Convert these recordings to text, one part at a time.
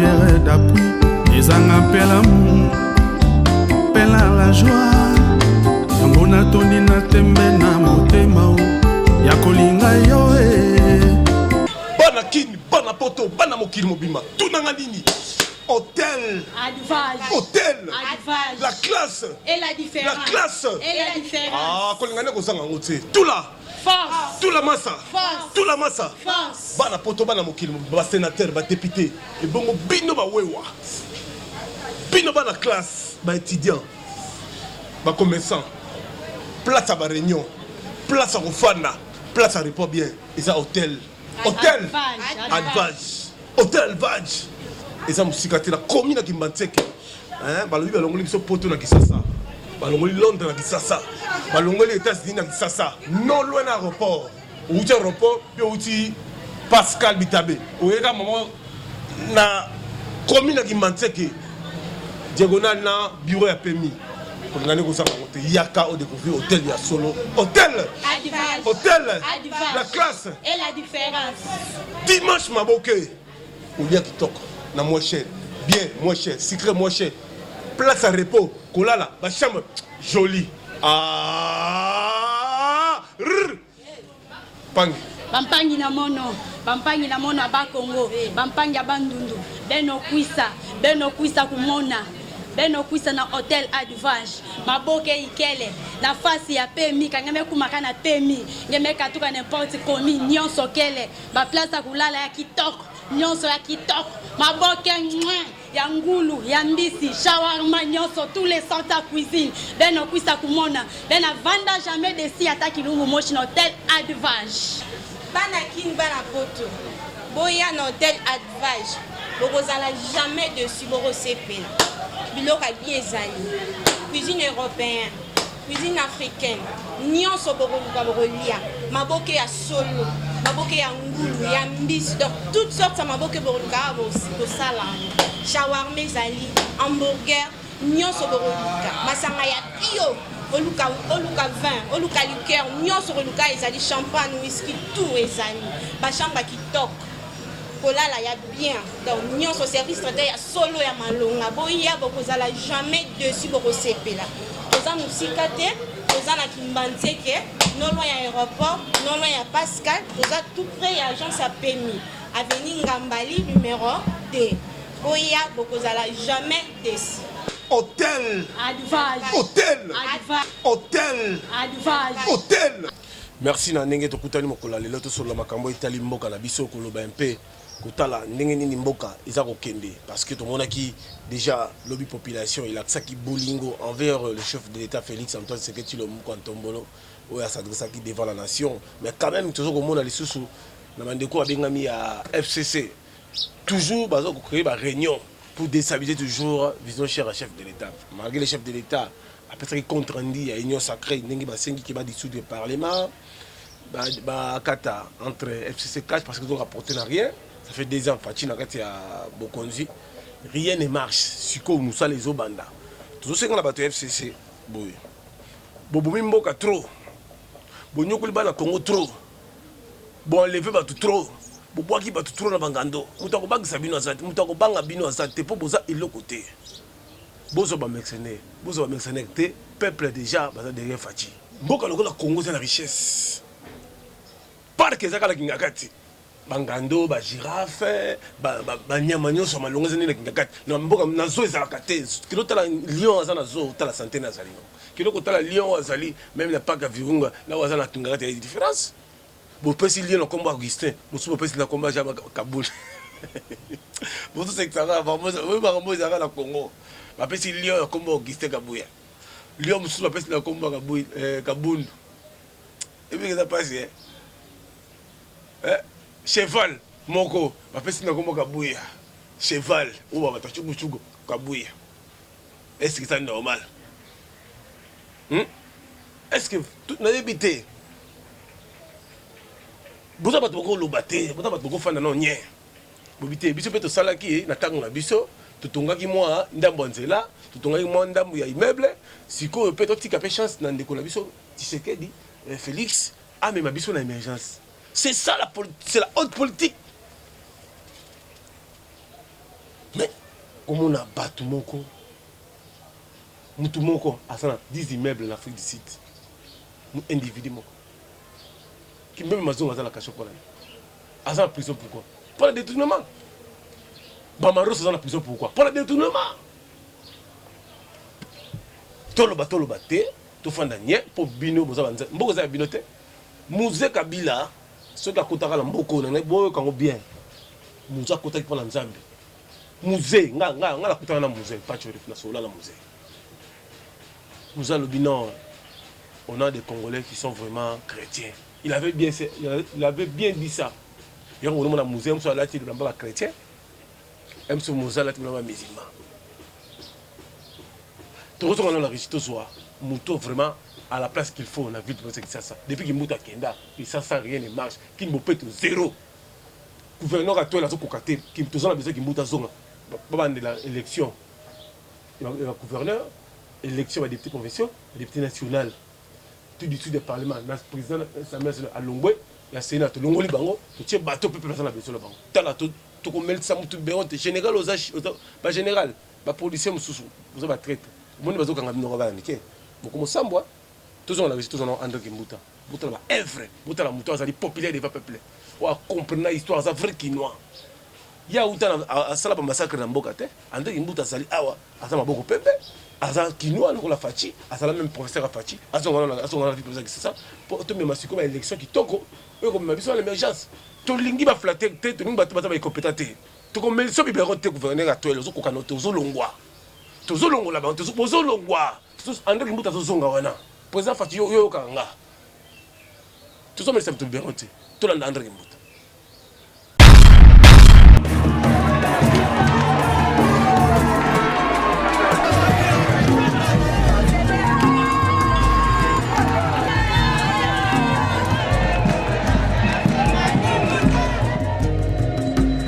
pierre d'appui ezanga mpe l'amour mpe la joie yango natondi na tembe na motema o ya kolinga yo bana kini bana poto bana mokili mobima tunanga nini hôtel hôtel la classe et la différence la classe et la différence ah kolinga ne kozanga ngo te tout là force tout la massa force tout la massa force bana poto bana mokili ba sénateur ba député et bongo bino ba wewa bino bana classe ba étudiant ba commerçant place à ba réunion place à refana place à repos bien et ça hôtel hôtel advage hôtel advage et ça musikati la commune na Kimbantseke hein balobi balongoli biso poto na Kisasa balongoli Londres na Kisasa balongoli États-Unis na Kisasa non loin na aéroport outi aéroport puis outi Pascal Bitabe oyeka maman na commune na Kimbantseke diagonale na bureau ya PMI pour ngane ko sanga ngote yaka au découvrir hôtel ya solo hôtel advage hôtel advage la classe et la différence dimanche maboke ou bien kitoko na moins cher bien moins cher secret moins cher place à repos kolala ba chambre jolie ah pangi bampangi na mono aba Congo bampangi abandundu beno kuisa kumona beno kuisa na hôtel advage maboke ikele na fasi ya PMI kangeme kumaka na PMI ngeme katuka n'importe komi nyonso kele ba place ya kulala ya kitoko nyonso ya kitoko maboke ya ngulu ya mbisi shawarma nyonso tous les sortes à cuisine beno kuisa kumona bena vanda jamais de si ataki lungu moshi na hôtel advage bana kin bana poto boya na hôtel advage bokozala jamais dessus borosepela biloko bien ezali cuisine européenne cuisine africaine nyonso bokoluka bokolia maboke ya solo maboke ya ngulu ya mbisi donc toutes sortes ya maboke bokoluka bosala shawarma ezali hamburger nyonso bokoluka masanga ya bio oluka vin oluka liqueur nyonso bokoluka ezali champagne whisky tout ezali bachamba kitoko kolala ya bien donc nyonso service traité ya solo ya malonga boya bokozala jamais dessus bokosepela toza musika te toza na Kimbantseke non loin ya aéroport non loin ya Pascal toza tout près ya agence ya PMI avenue Ngambali numéro 2 boya bokozala jamais dessus hôtel advage hôtel advage hôtel advage hôtel merci na ndenge tokutani mokola lelo tosola makambo etali mboka na biso koloba mpe kotala ndenge nini mboka eza kokende parce que tomonaki déjà lobby population il aksaki bolingo envers le chef de l'État Félix Antoine Tshisekedi Tshilombo Ntombolo oyo s'adressaki devant la nation mais quand même tozo komona lisusu na bandeko abengami ya FCC toujours bazo créer ba réunion pour déstabiliser toujours vision cher chef de l'État malgré le chef de l'État après ça qui compte rendu à union sacrée ndenge basengi qui va dissoudre le parlement ba kata entre FCC cash parce que ils ont rapporté n'a rien. Ça fait 2 ans, Fatina a Bokonzi. Rien ne marche. Siko Moussa les Obanda. Tout ce qu'on a battu FCC. Boboumi Mboka trop. Bonyokuli Bana Congo trop. Bon enlevé battu trop. Boboaki battu trop na Bangando. Moutako Bang Sabino Azate. Moutako Bang Abino Azate. Pour Boza il l'autre côté. Bozo ba mercenaire. Bozo ba mercenaire. Peuple déjà baza derrière Fati. Mboka le Congo c'est la richesse. Parc ezaka la Kingakati. Bangando, ba girafe, ba nyama nyonso malonga zeni na kingakati. Na mboka na zo ezalaka te. Kilo tala lion aza na zo tala santé na zali. Kilo ko tala lion azali même na parc Virunga là où aza na kingakati il y a différence. Bo pesi lion na combat Augustin, bo so pesi na combat Jaba Kaboul. Bo to secteur famoso, oui ba combat ezaka na Congo. Ba pesi lion na combat Augustin Kabuya. Lion musu ba pesi na combat Kabundu. Et puis ça passe cheval moko bapesi na kombo Kabuya cheval ou ba tachugu Kabuya est-ce que c'est normal est-ce que tout n'a habité boza bato ko lobaté boza bato ko fanda non nye bobité biso peto salaki na tango na biso tutungaki mwa ndambo nzela tutungaki mwa ndambo ya immeuble siko peto tika pe chance na ndeko na biso Tshisekedi Félix a même biso na émergence. C'est ça c'est la haute politique. Comment on a battu mon co? Moutoumoko a 10 immeubles en Afrique du Sud. Nous individuellement. Qui même maison à la cachette pour la. À la prison pourquoi? Pour le détournement. Bamaro c'est dans la prison pourquoi? Pour le détournement. Tolo baté, to fandanye pour bino boza banza. Mboko za binote. Musée Kabila, ceux qui a kotaka la mboko na boyo kango bien. Musée kotaki pour la Nzambe. Musée, nga la kotaka na musée, pas tu na sola la musée. Nous allons dire non, on a des Congolais qui sont vraiment chrétiens. Il avait bien dit ça. Il y a un musée, il y a un chrétien, il y a un musulman. Tout ce qu'on a la réussite, nous vraiment à la place qu'il faut, on a vu tout ça. Depuis qu'il mouta Kenda, il ne rien ne marche, qu'il me peut zéro. Le gouverneur a tout cocaté, qui a besoin qu'il mouta zone. Pas de l'élection. Le gouverneur, élection à député convention, député national, tout du sud du parlement, le président Samuel à Longwe, la Sénat, Longoli Bango, tu es bateau, peu personne n'a besoin de Bango. T'as tout comme elle s'est tout béron, général aux âges, pas général, pas policier, vous avez traité. Vous n'avez pas besoin de faire un beaucoup de sambois, tous on a réussi, tous on a André Kimbuta. Bouta la vrai, Bouta la mouton, ça dit populaire, il va peupler. On va comprendre l'histoire, ça vrai quinois. Il y a où tu as un massacre dans Mbokate, André Kimbuta, ça dit, ah ouais, ça m'a beaucoup peuple. Aza Kinoa, nous la Fachi, Aza même professeur à Fachi, Aza on a dit que c'est ça, pour te mettre comme élection qui toko, eux comme ma vision l'émergence. Tout lingi va flatter, tout nous battre pas compétent. Tout comme mais ça bien te gouverner à toi les autres kokano tozo longwa. Tozo longwa là-bas, tozo longwa. Tous André Kimbuta tozo zonga wana. Président Fachi yo kanga. Tout ça mais ça me bien honte. Tout là André Kimbuta.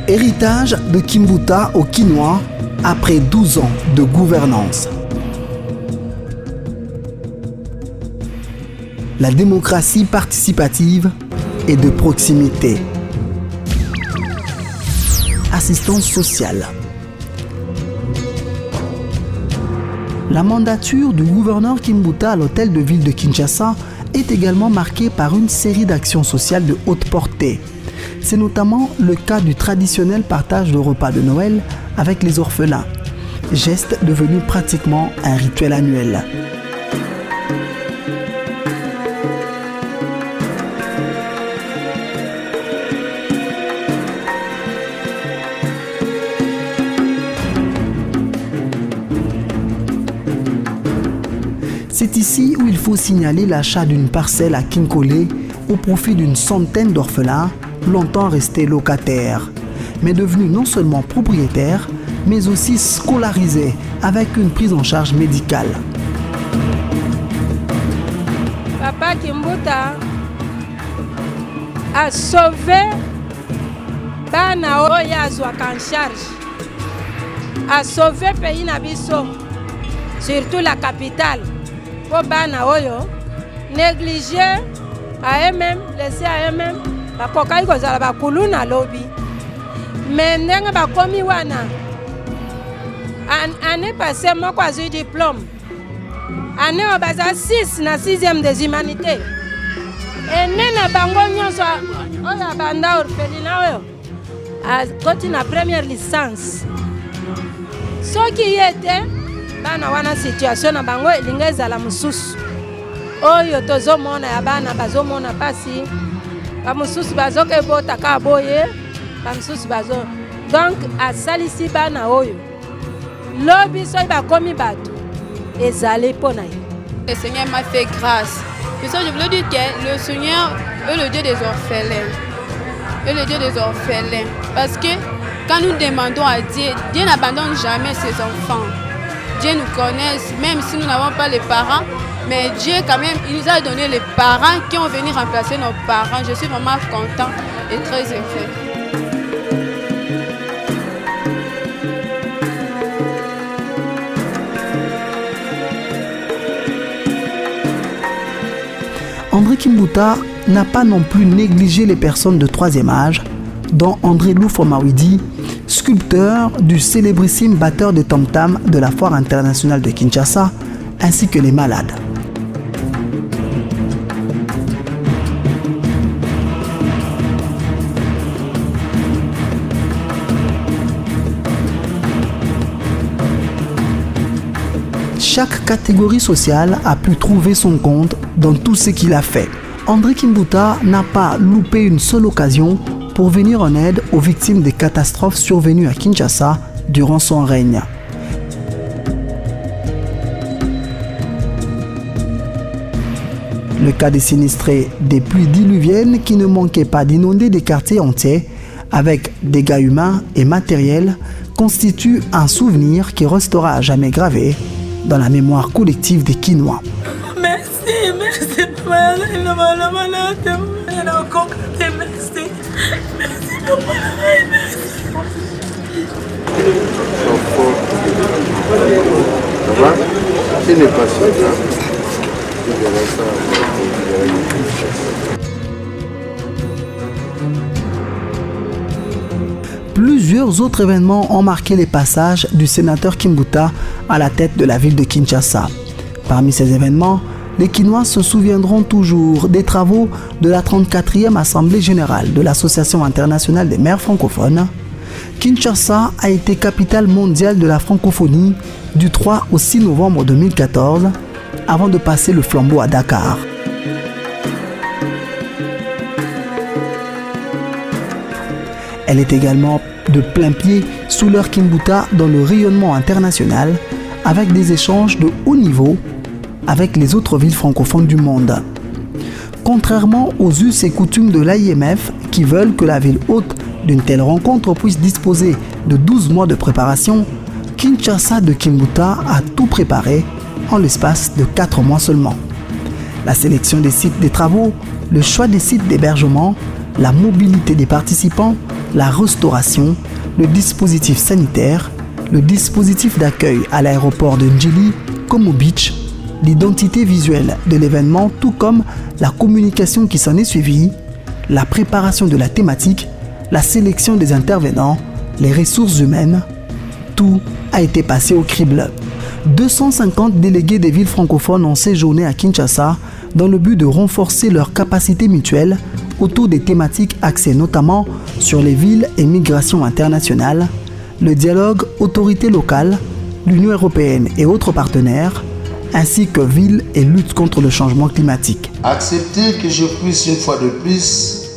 Héritage de Kimbuta au Kinois après 12 ans de gouvernance. La démocratie participative et de proximité. Assistance sociale. La mandature du gouverneur Kimbuta à l'hôtel de ville de Kinshasa est également marquée par une série d'actions sociales de haute portée. C'est notamment le cas du traditionnel partage de repas de Noël avec les orphelins, geste devenu pratiquement un rituel annuel. C'est ici où il faut signaler l'achat d'une parcelle à Kinkole au profit d'une centaine d'orphelins longtemps restés locataires, mais devenus non seulement propriétaires, mais aussi scolarisés avec une prise en charge médicale. Papa Kimbuta a sauvé bana oyo azwaka en charge, a sauvé pays na biso, surtout la capitale. Po bana oyo négligé à eux-mêmes, laissé à eux-mêmes. Bakokai kozala bakulu na lobby mais ndenge bakomi wana année passée moko azwi diplôme année oyo baza 6 na 6e des humanités ene na bango nyonso oyo abanda orphelina oyo akoti na première licence soki ye te bana wana situation na bango elingi ezala mosusu oyo tozomona ya bana bazomona pasi bamususu bazoke bota ka boye bamususu bazo donc asalisi bana oyo lobi so bakomi bato ezali pona. Le Seigneur m'a fait grâce. Et ça je voulais dire que le Seigneur est le Dieu des orphelins. Est le Dieu des orphelins parce que quand nous demandons à Dieu, Dieu n'abandonne jamais ses enfants. Dieu nous connaît même si nous n'avons pas les parents. Mais Dieu, quand même, il nous a donné les parents qui ont venu remplacer nos parents. Je suis vraiment content et très heureux. André Kimbuta n'a pas non plus négligé les personnes de troisième âge, dont André Loufo Mawidi, sculpteur du célébrissime batteur de tam-tam de la Foire internationale de Kinshasa, ainsi que les malades. Chaque catégorie sociale a pu trouver son compte dans tout ce qu'il a fait. André Kimbuta n'a pas loupé une seule occasion pour venir en aide aux victimes des catastrophes survenues à Kinshasa durant son règne. Le cas des sinistrés des pluies diluviennes qui ne manquaient pas d'inonder des quartiers entiers avec dégâts humains et matériels constitue un souvenir qui restera à jamais gravé dans la mémoire collective des Kinois. Merci. Plusieurs autres événements ont marqué les passages du sénateur Kimbuta à la tête de la ville de Kinshasa. Parmi ces événements, les Kinois se souviendront toujours des travaux de la 34e Assemblée générale de l'Association internationale des maires francophones. Kinshasa a été capitale mondiale de la francophonie du 3 au 6 novembre 2014, avant de passer le flambeau à Dakar. Elle est également de plein pied sous l'heure Kimbuta dans le rayonnement international, avec des échanges de haut niveau avec les autres villes francophones du monde. Contrairement aux us et coutumes de l'AIMF qui veulent que la ville hôte d'une telle rencontre puisse disposer de 12 mois de préparation, Kinshasa de Kimbuta a tout préparé en l'espace de 4 mois seulement. La sélection des sites des travaux, le choix des sites d'hébergement, la mobilité des participants, la restauration, le dispositif sanitaire, le dispositif d'accueil à l'aéroport de Njili, Como Beach, l'identité visuelle de l'événement, tout comme la communication qui s'en est suivie, la préparation de la thématique, la sélection des intervenants, les ressources humaines, tout a été passé au crible. 250 délégués des villes francophones ont séjourné à Kinshasa dans le but de renforcer leur capacité mutuelle autour des thématiques axées notamment sur les villes et migrations internationales, le dialogue autorités locales, l'Union européenne et autres partenaires, ainsi que ville et lutte contre le changement climatique. Acceptez que je puisse une fois de plus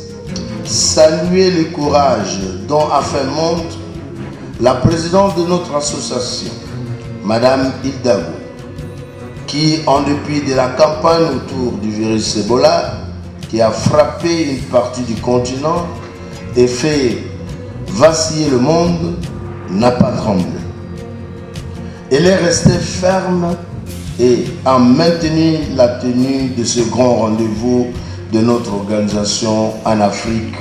saluer le courage dont a fait montre la présidente de notre association, Madame Hilda Gou, qui, en dépit de la campagne autour du virus Ebola, qui a frappé une partie du continent et fait vaciller le monde, n'a pas tremblé. Elle est restée ferme et a maintenu la tenue de ce grand rendez-vous de notre organisation en Afrique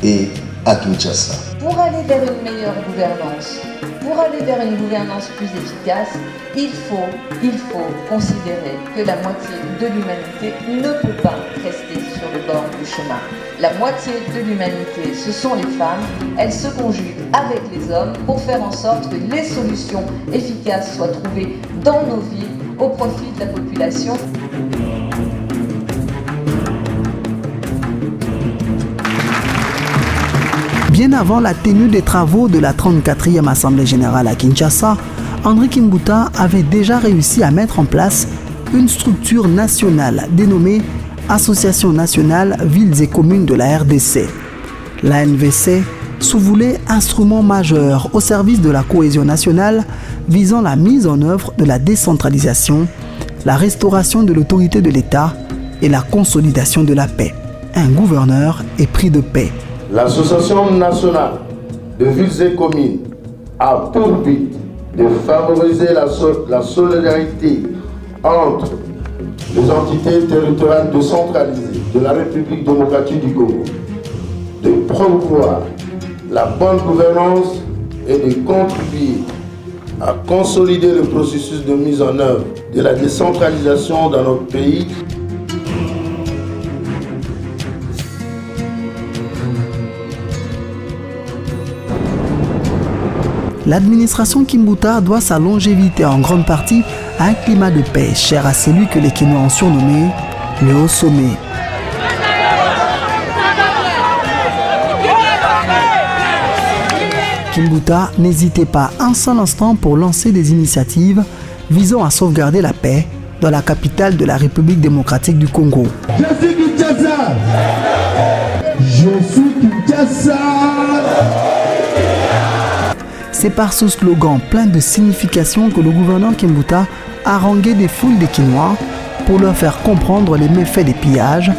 et à Kinshasa. Pour aller vers une meilleure gouvernance, pour aller vers une gouvernance plus efficace, il faut considérer que la moitié de l'humanité ne peut pas rester sur le bord du chemin. La moitié de l'humanité, ce sont les femmes. Elles se conjuguent avec les hommes pour faire en sorte que les solutions efficaces soient trouvées dans nos villes au profit de la population. Bien avant la tenue des travaux de la 34e Assemblée générale à Kinshasa, André Kimbuta avait déjà réussi à mettre en place une structure nationale dénommée Association nationale villes et communes de la RDC. L'ANVC se voulait instrument majeur au service de la cohésion nationale visant la mise en œuvre de la décentralisation, la restauration de l'autorité de l'État et la consolidation de la paix. Un gouverneur épris de paix. L'Association nationale de villes et communes a pour but de favoriser la solidarité entre les entités territoriales décentralisées de la République démocratique du Congo, de promouvoir la bonne gouvernance et de contribuer à consolider le processus de mise en œuvre de la décentralisation dans notre pays. l'administration Kimbuta doit sa longévité en grande partie à un climat de paix cher à celui que les Kinois ont surnommé le Haut Sommet. Kimbuta n'hésitait pas un seul instant pour lancer des initiatives visant à sauvegarder la paix dans la capitale de la République démocratique du Congo. Je suis Kinshasa. Je suis Kinshasa. C'est par ce slogan plein de signification que le gouverneur Kimbuta a harangué des foules de Kinois pour leur faire comprendre les méfaits des pillages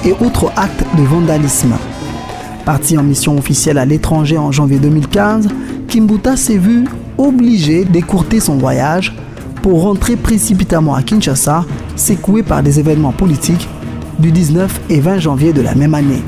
et autres actes de vandalisme. Parti en mission officielle à l'étranger en janvier 2015, Kimbuta s'est vu obligé d'écourter son voyage pour rentrer précipitamment à Kinshasa, secoué par des événements politiques du 19 et 20 janvier de la même année.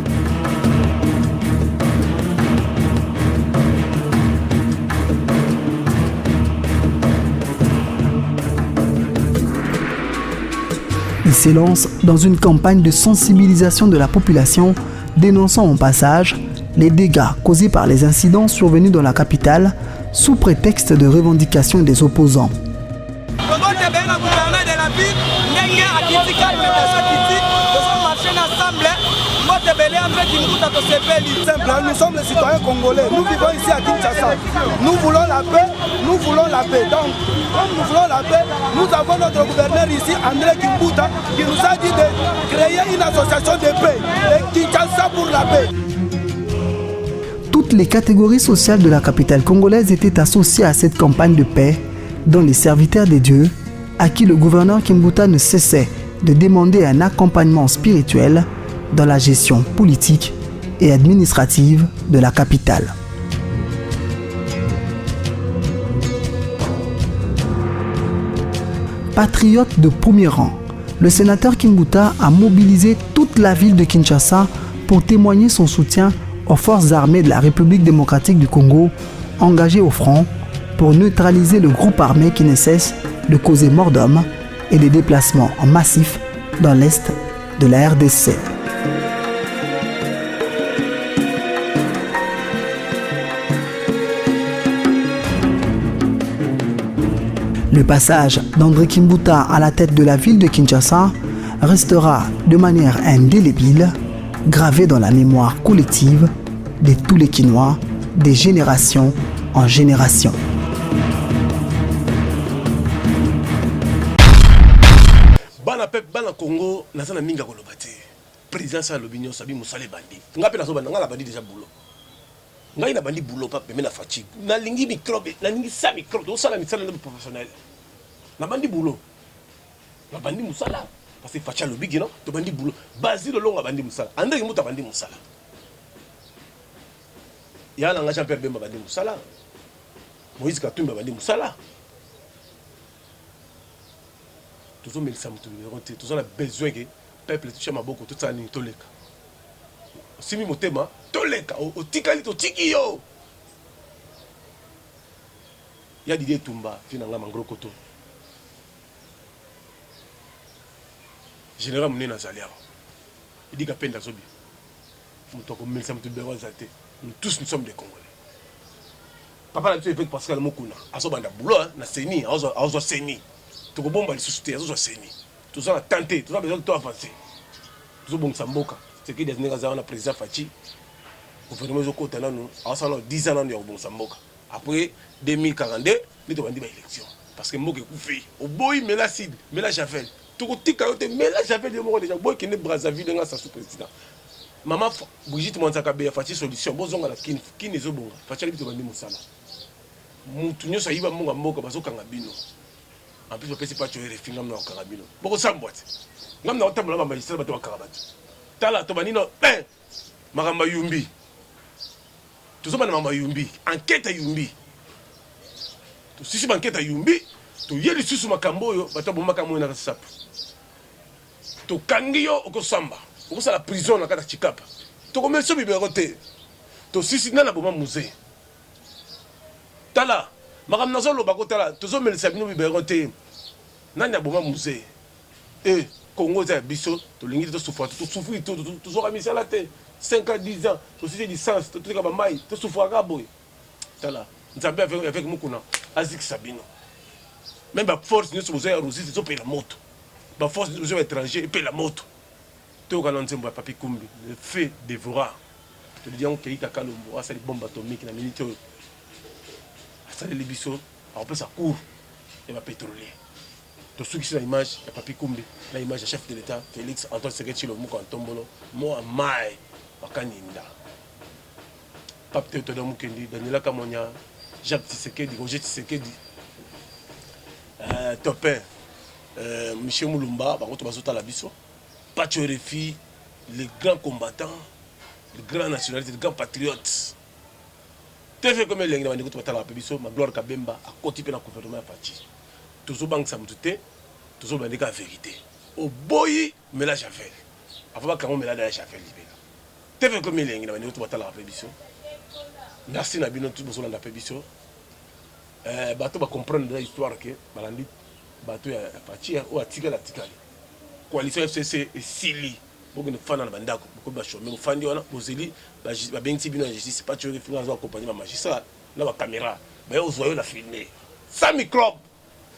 Il s'élance dans une campagne de sensibilisation de la population, dénonçant au passage les dégâts causés par les incidents survenus dans la capitale sous prétexte de revendication des opposants. Nous sommes les citoyens congolais, nous vivons ici à Kinshasa. Nous voulons la paix, nous voulons la paix. Donc, comme nous voulons la paix, nous avons notre gouverneur ici, André Kimbuta, qui nous a dit de créer une association de paix, et Kinshasa pour la paix. Toutes les catégories sociales de la capitale congolaise étaient associées à cette campagne de paix, dont les serviteurs des dieux, à qui le gouverneur Kimbuta ne cessait de demander un accompagnement spirituel dans la gestion politique et administrative de la capitale. Patriote de premier rang, le sénateur Kimbuta a mobilisé toute la ville de Kinshasa pour témoigner son soutien aux forces armées de la République démocratique du Congo engagées au front pour neutraliser le groupe armé qui ne cesse de causer mort d'hommes et des déplacements en massif dans l'est de la RDC. Le passage d'André Kimbuta à la tête de la ville de Kinshasa restera de manière indélébile gravé dans la mémoire collective de tous les Kinois, de génération en génération. Bana pep bana Congo nazana minga koloba te. Président sa lobinyo sabi musale bandi. Ngape nazo banda ngala bandi déjà boulot. Ngai na bandi boulot pa pemena fatigue. Na lingi microbe, na lingi sa microbe, to sala misala na professionnel. Na bandi boulot. Na bandi musala parce que facha lobigi non, to bandi boulot. Basile longa bandi musala. André muta bandi musala. Ya na ngacha pembe bandi musala. Moïse Katumba bandi musala. Tous ont mis le tous ont besoin que peuple touche ma beaucoup tout ça ni toleka. Si mi motema toleka o tikali to tikio. Ya Didier Tumba finanga mangro koto. Général Mouné Nazalia. Il dit qu'appelle Zobi. Mutoko Melsa Mutubero Zate. Nous tous nous sommes des Congolais. Papa n'a pas Pascal Mokuna. Asobanda boulot na seni, azo seni. Tu peux bomber les sociétés, tu tout ça a tenté, tout ça a besoin de toi avancer. Tout ça bon samboka. C'est que des nègres ont président Fachi. Au gouvernement de côté là nous, à 10 ans nous bon samboka. Après 2042, nous devons dire élection parce que Mboka couffé. Au boy mais la Sid, mais la Javel. Tout petit carotte, mais la Javel de Moro déjà boy qui n'est Brazzaville dans sa sous-président. Maman Brigitte Mwanzakabe Fachi solution. Bozonga la qui ne zo bonga. Fachi ali to bandi musala. Mutu nyoso yiba munga Mboka bazokanga bino. En plus, je ne sais pas si tu es refait dans le carabino. Beaucoup de boîte. Je ne sais pas si tu es magistrat dans le carabino. Tala, tu vas dire, Maramba Yumbi. Tu sais pas Maramba Yumbi. Enquête à Yumbi. Tu sais pas enquête à Yumbi. Tu y es le sous Makambo, tu as Makambo na sap. Tu Kangio au Samba. Tu as la prison na kata Chikapa. Tu commences à biberoter. Tu sais na bomba musée. Tala. Madame Nazolo Bakotala, tous les Sabino Biberoté, Nanya Boma Musée, et Congo Bisso, tu l'ingénieur de souffrir, tu souffres, tu auras mis à la tête, 5 à 10 ans, tu sais du sens, tu as maille, tu souffres à Gaboy. Tala, Nzambe avec Mukuna, Azik Sabino. Même la force, nous sommes aux Russes, ils ont payé la moto. La force, nous sommes étrangers, ils payent la moto. Tout le monde a papi Kumbi, le fait dévorant. Tu dis, on a été à Kalombo, à des bombes atomiques, la minute. À les bisous, on peut ça court, il va pétrolier. Tout ce qui est l'image, il y a papi Kumbi, l'image du chef de l'État, Félix Antoine Sekechilo, Mouko Antombolo, moi, Mai, Makaninda. Pape Théodore Mukendi, Daniela Kamonia, Jacques Tshisekedi, Roger Tshisekedi, Topin, Michel Moulumba, Baroto Bazota Labiso, Pacho Refi, les grands combattants, les grands nationalistes, les grands patriotes. TV comme les gens qui ont été ma gloire Kabemba, à côté de la gouvernement à partir. Toujours banque Samouté, toujours banque la vérité. Au boy, mais la Javel. Avant qu'on me la dans la Javel. TV comme les gens qui ont été la pébition. Merci Nabino tout besoin de la pébition. Bateau va comprendre l'histoire que Balandi, bateau à partir ou à tirer la ticali. Coalition FCC et Sili. Beaucoup de fans dans la bande, beaucoup de choses. Mais les fans, Bozeli, Bengti Bino, c'est pas tu veux accompagner ma magistrat, là, la caméra, mais vous voyez la filmer. Sans microbe,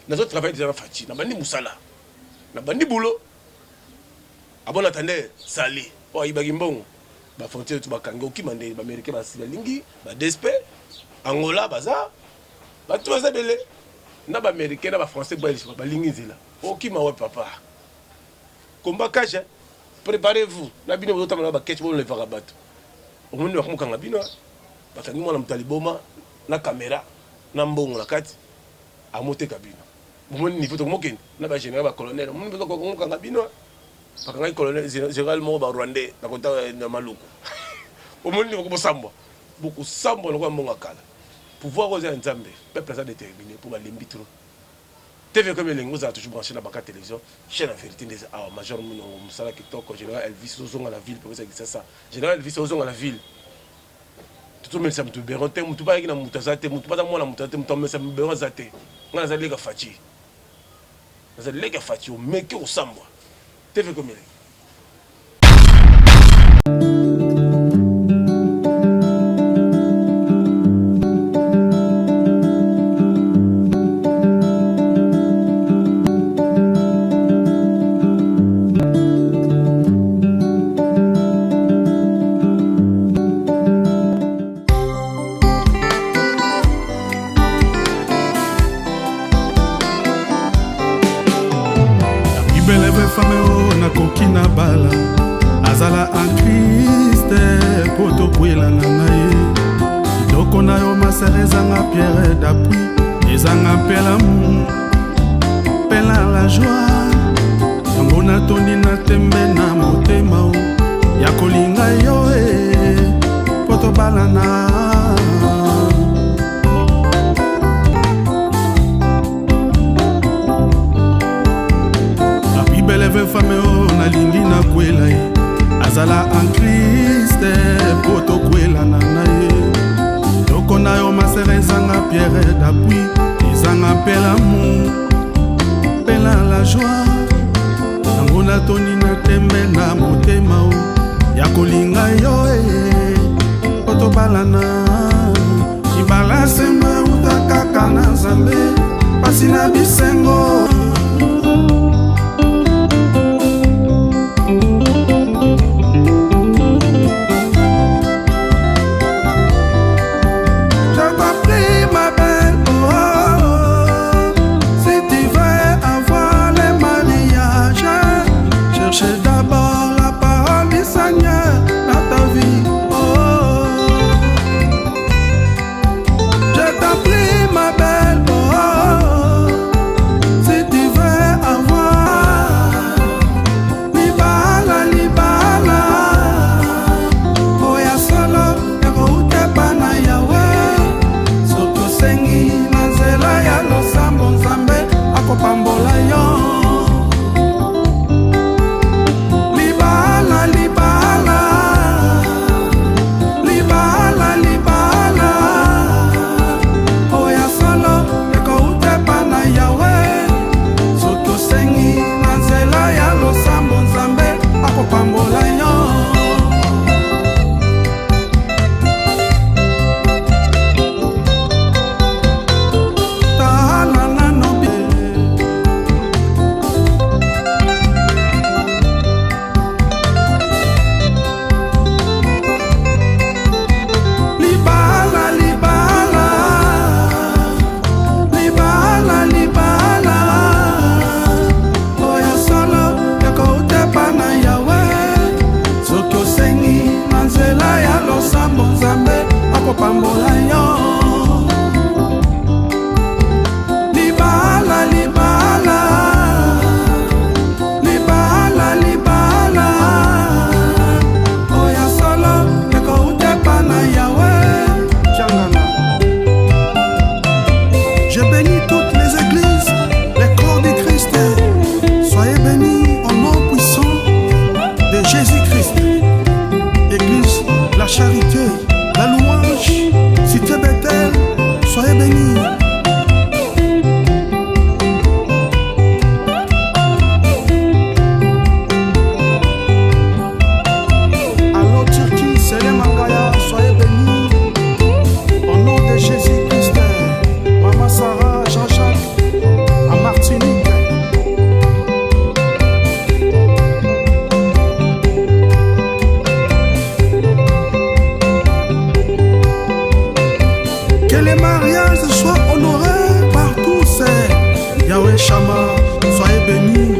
nous avons travaillé déjà en Fati, nous avons dit Moussala, nous avons dit Boulot. Ah bon, attendez, Sali, oh, Ibagimbon, la frontière de Bakango, qui m'a dit, les Américains, les Lingi, les Despe, Angola, Baza, tout ça, belé. Nous avons Américains, les Français, les Lingi, oh, qui m'a dit, papa. Combat cache, préparez-vous. Na bino bota na ba ketch bon le vagabato. O monde wa kumukanga bino. Batangi mwana mutaliboma na caméra na mbongo na kati. Amote kabino. Monde niveau to mokeni na ba général ba colonel. Monde bezo ko kumukanga bino. Bakanga colonel général mo ba rwandais na kota na maluku. O monde niveau ko sambwa. Beaucoup sambwa no mbonga kala. Pouvoir oser nzambe, peuple ça déterminé pour ba limbi trop. TV comme les gens ont toujours branché la banque télévision, chaîne la vérité des major Moussala qui toque, général Elvis Ozong à la ville, pour ça ça. Général Elvis Ozong à la ville. Tout le monde s'est dit, Béronté, tout pas qui n'a moutazate, tout pas dans moi la moutazate, tout le monde s'est dit, Béronzate. On a les gars fatigués. On a les gars fatigués, mais qui au samba. TV comme les. Azala en Christ poto kwela na ye Doko na yo maserezanga pierre d'appui Ezanga pela mu Pela la joie Yango na toni na tembe na motema o Ya kolinga yo poto balana La Bible veut femme o na lingi na kwela ye Azala en Christ poto kwela na ye Doko na yo maserezanga pierre d'appui Ezanga pela mu Pela la joie Yango na toni na tembe na motema o Ya kolinga yo poto balana Ibala sema utakaka na Nzambe Pasi na bisengo avoir pambola yo libala libala libala libala oya solo ekoutepa na yawe Changana. Je bénis toutes les églises, les corps du Christ. Soyez bénis au nom puissant de Jésus-Christ. Église, la charité, la louange, cité Bethel, soyez bénis. Allô Turquie, c'est les Mangaya, soyez bénis. Au nom de Jésus-Christ, Maman Sarah, Jean-Jacques, à Martinique. Que les mariages soient honorés par tous. Yahweh Shama, soyez bénis.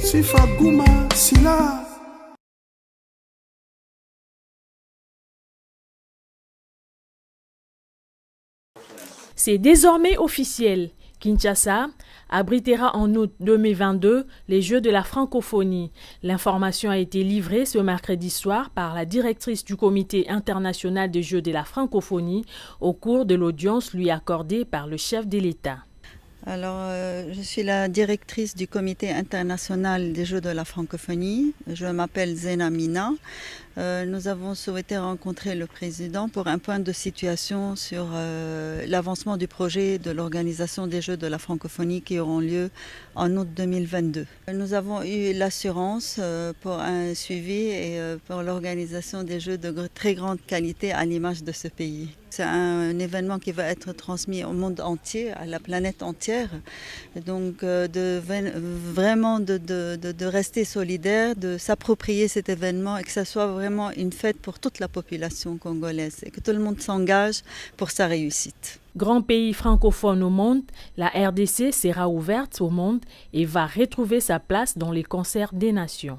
Sifa Gouma Sila. C'est désormais officiel. Kinshasa abritera en août 2022 les Jeux de la francophonie. L'information a été livrée ce mercredi soir par la directrice du Comité international des Jeux de la francophonie au cours de l'audience lui accordée par le chef de l'État. Alors, je suis la directrice du Comité international des Jeux de la francophonie. Je m'appelle Zena Mina. Nous avons souhaité rencontrer le président pour un point de situation sur l'avancement du projet de l'organisation des Jeux de la francophonie qui auront lieu en août 2022. Nous avons eu l'assurance pour un suivi et pour l'organisation des Jeux de très grande qualité à l'image de ce pays. C'est un événement qui va être transmis au monde entier, à la planète entière. Donc vraiment de rester solidaire, de s'approprier cet événement et que ça soit vraiment une fête pour toute la population congolaise et que tout le monde s'engage pour sa réussite. Grand pays francophone au monde, la RDC sera ouverte au monde et va retrouver sa place dans les concerts des nations.